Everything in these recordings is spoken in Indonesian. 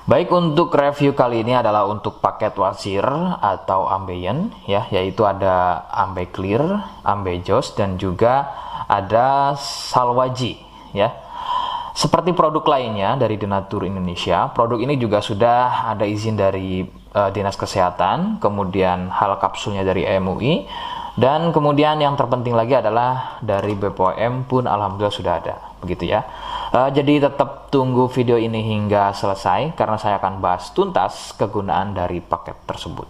Baik, untuk review kali ini adalah untuk paket wasir atau ambeien ya, yaitu ada ambe clear, ambe jos, dan juga ada salwaji ya. Seperti produk lainnya dari Denatur Indonesia, produk ini juga sudah ada izin dari Dinas Kesehatan, kemudian hal kapsulnya dari MUI, dan kemudian yang terpenting lagi adalah dari BPOM pun alhamdulillah sudah ada, begitu ya. Jadi tetap tunggu video ini hingga selesai karena saya akan bahas tuntas kegunaan dari paket tersebut.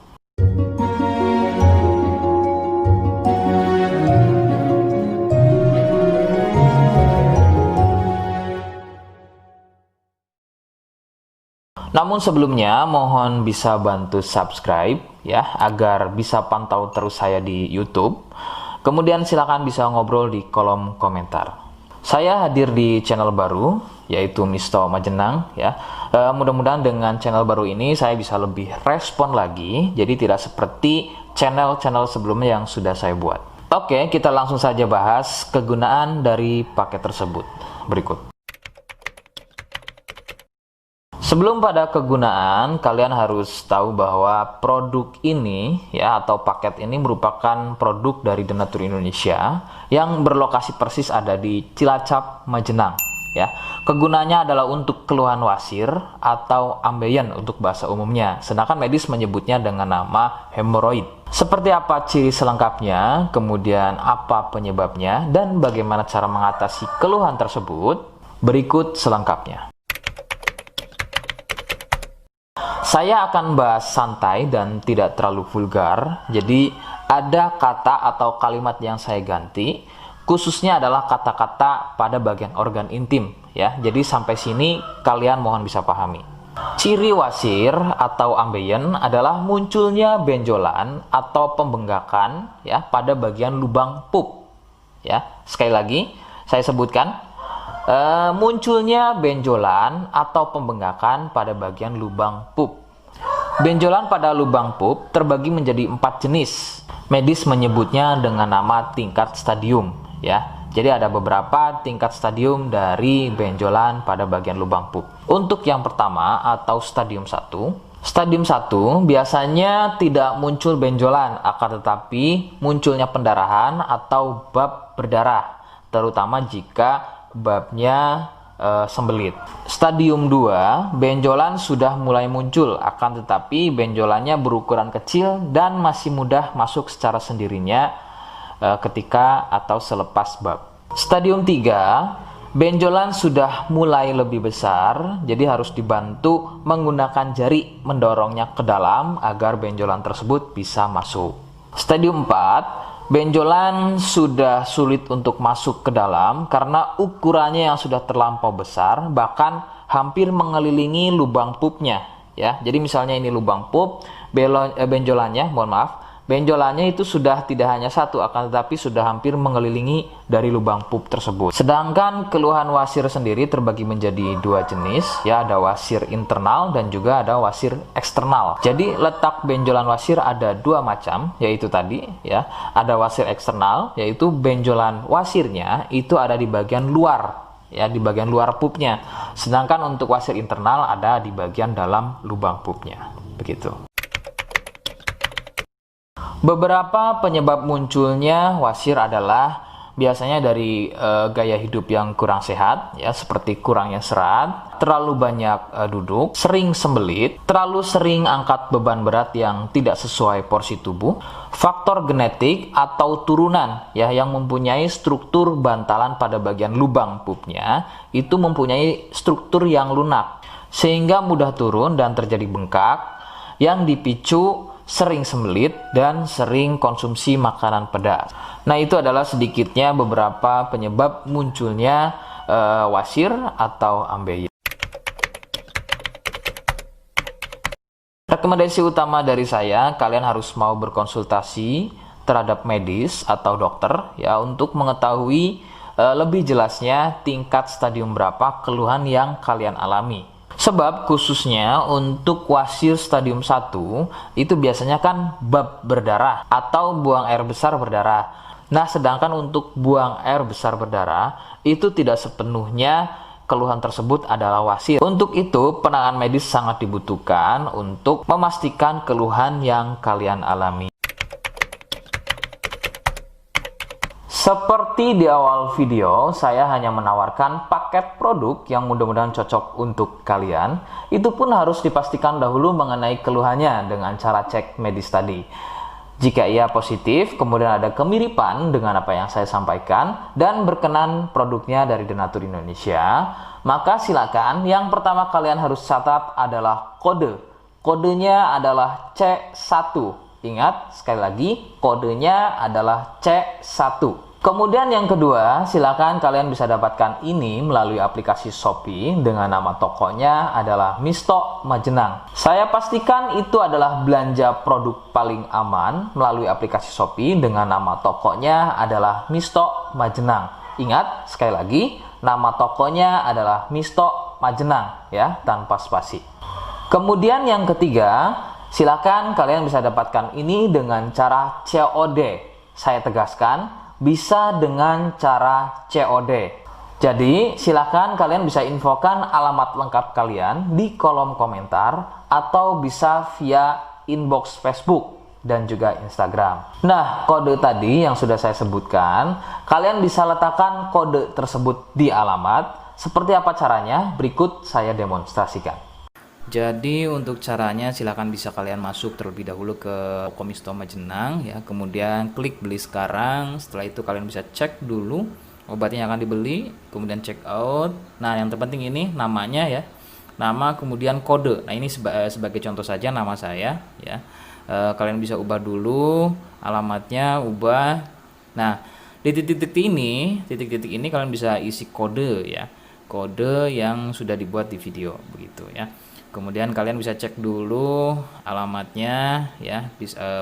Namun sebelumnya mohon bisa bantu subscribe ya agar bisa pantau terus saya di YouTube. Kemudian silakan bisa ngobrol di kolom komentar. Saya hadir di channel baru yaitu Misto Majenang ya. Mudah-mudahan dengan channel baru ini saya bisa lebih respon lagi. Jadi tidak seperti channel-channel sebelumnya yang sudah saya buat. Oke, kita langsung saja bahas kegunaan dari paket tersebut. Berikut. Sebelum pada kegunaan, kalian harus tahu bahwa produk ini ya atau paket ini merupakan produk dari Denatur Indonesia yang berlokasi persis ada di Cilacap, Majenang ya. Kegunaannya adalah untuk keluhan wasir atau ambeien untuk bahasa umumnya, sedangkan medis menyebutnya dengan nama hemoroid. Seperti apa ciri selengkapnya, kemudian apa penyebabnya, dan bagaimana cara mengatasi keluhan tersebut, berikut selengkapnya. Saya akan bahas santai dan tidak terlalu vulgar, jadi ada kata atau kalimat yang saya ganti, khususnya adalah kata-kata pada bagian organ intim ya. Jadi sampai sini kalian mohon bisa pahami. Ciri wasir atau ambeien adalah munculnya benjolan atau pembengkakan ya pada bagian lubang pup ya. Sekali lagi saya sebutkan. Munculnya benjolan atau pembengkakan pada bagian lubang pup. Benjolan pada lubang pup terbagi menjadi 4 jenis. Medis menyebutnya dengan nama tingkat stadium ya. Jadi ada beberapa tingkat stadium dari benjolan pada bagian lubang pup. Untuk yang pertama atau stadium 1, stadium 1 biasanya tidak muncul benjolan, akan tetapi munculnya pendarahan atau bab berdarah, terutama jika babnya sembelit. Stadium 2, benjolan sudah mulai muncul, akan tetapi benjolannya berukuran kecil dan masih mudah masuk secara sendirinya ketika atau selepas bab. Stadium 3, benjolan sudah mulai lebih besar, jadi harus dibantu menggunakan jari mendorongnya ke dalam agar benjolan tersebut bisa masuk. Stadium 4, benjolan sudah sulit untuk masuk ke dalam karena ukurannya yang sudah terlampau besar, bahkan hampir mengelilingi lubang pupnya ya. Jadi misalnya ini lubang pup, benjolannya, mohon maaf, benjolannya itu sudah tidak hanya satu, akan tetapi sudah hampir mengelilingi dari lubang pup tersebut. Sedangkan keluhan wasir sendiri terbagi menjadi 2 jenis ya, ada wasir internal dan juga ada wasir eksternal. Jadi letak benjolan wasir ada 2 macam, yaitu tadi ya, ada wasir eksternal yaitu benjolan wasirnya itu ada di bagian luar ya, di bagian luar pupnya. Sedangkan untuk wasir internal ada di bagian dalam lubang pupnya. Begitu. Beberapa penyebab munculnya wasir adalah biasanya dari gaya hidup yang kurang sehat ya, seperti kurangnya serat, terlalu banyak duduk, sering sembelit, terlalu sering angkat beban berat yang tidak sesuai porsi tubuh, faktor genetik atau turunan ya yang mempunyai struktur bantalan pada bagian lubang pupnya itu mempunyai struktur yang lunak sehingga mudah turun dan terjadi bengkak yang dipicu sering sembelit dan sering konsumsi makanan pedas. Nah, itu adalah sedikitnya beberapa penyebab munculnya wasir atau ambeien. Rekomendasi utama dari saya, kalian harus mau berkonsultasi terhadap medis atau dokter ya untuk mengetahui lebih jelasnya tingkat stadium berapa keluhan yang kalian alami. Sebab khususnya untuk wasir stadium 1 itu biasanya kan bab berdarah atau buang air besar berdarah. Nah, sedangkan untuk buang air besar berdarah itu tidak sepenuhnya keluhan tersebut adalah wasir. Untuk itu, penanganan medis sangat dibutuhkan untuk memastikan keluhan yang kalian alami. Seperti di awal video, saya hanya menawarkan paket produk yang mudah-mudahan cocok untuk kalian. Itu pun harus dipastikan dahulu mengenai keluhannya dengan cara cek medis tadi. Jika ia positif, kemudian ada kemiripan dengan apa yang saya sampaikan dan berkenan produknya dari Denatur Indonesia, maka silakan yang pertama kalian harus catat adalah kode. Kodenya adalah C1. Ingat, sekali lagi, kodenya adalah C1. Kemudian yang kedua, silakan kalian bisa dapatkan ini melalui aplikasi Shopee dengan nama tokonya adalah Misto Majenang. Saya pastikan itu adalah belanja produk paling aman melalui aplikasi Shopee dengan nama tokonya adalah Misto Majenang. Ingat, sekali lagi, nama tokonya adalah Misto Majenang ya, tanpa spasi. Kemudian yang ketiga, silakan kalian bisa dapatkan ini dengan cara COD. Saya tegaskan, bisa dengan cara COD. Jadi silakan kalian bisa infokan alamat lengkap kalian di kolom komentar atau bisa via inbox Facebook dan juga Instagram. Nah, kode tadi yang sudah saya sebutkan, kalian bisa letakkan kode tersebut di alamat. Seperti apa caranya? Berikut saya demonstrasikan. Jadi untuk caranya silakan bisa kalian masuk terlebih dahulu ke toko Misto Majenang ya, kemudian klik beli sekarang. Setelah itu kalian bisa cek dulu obatnya yang akan dibeli, kemudian check out. Nah, yang terpenting ini namanya ya, nama kemudian kode. Nah, ini sebagai contoh saja nama saya ya. Kalian bisa ubah dulu alamatnya, ubah. Nah, di titik-titik ini kalian bisa isi kode ya, kode yang sudah dibuat di video begitu ya. Kemudian kalian bisa cek dulu alamatnya ya,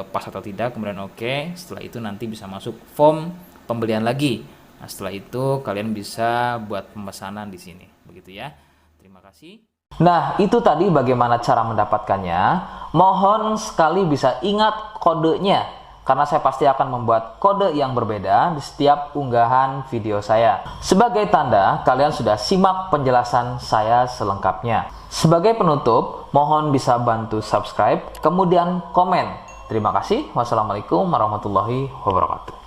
pas atau tidak, kemudian oke. Setelah itu nanti bisa masuk form pembelian lagi. Nah, setelah itu kalian bisa buat pemesanan di sini begitu ya. Terima kasih. Nah, itu tadi bagaimana cara mendapatkannya. Mohon sekali bisa ingat kodenya, karena saya pasti akan membuat kode yang berbeda di setiap unggahan video saya. Sebagai tanda, kalian sudah simak penjelasan saya selengkapnya. Sebagai penutup, mohon bisa bantu subscribe, kemudian komen. Terima kasih. Wassalamualaikum warahmatullahi wabarakatuh.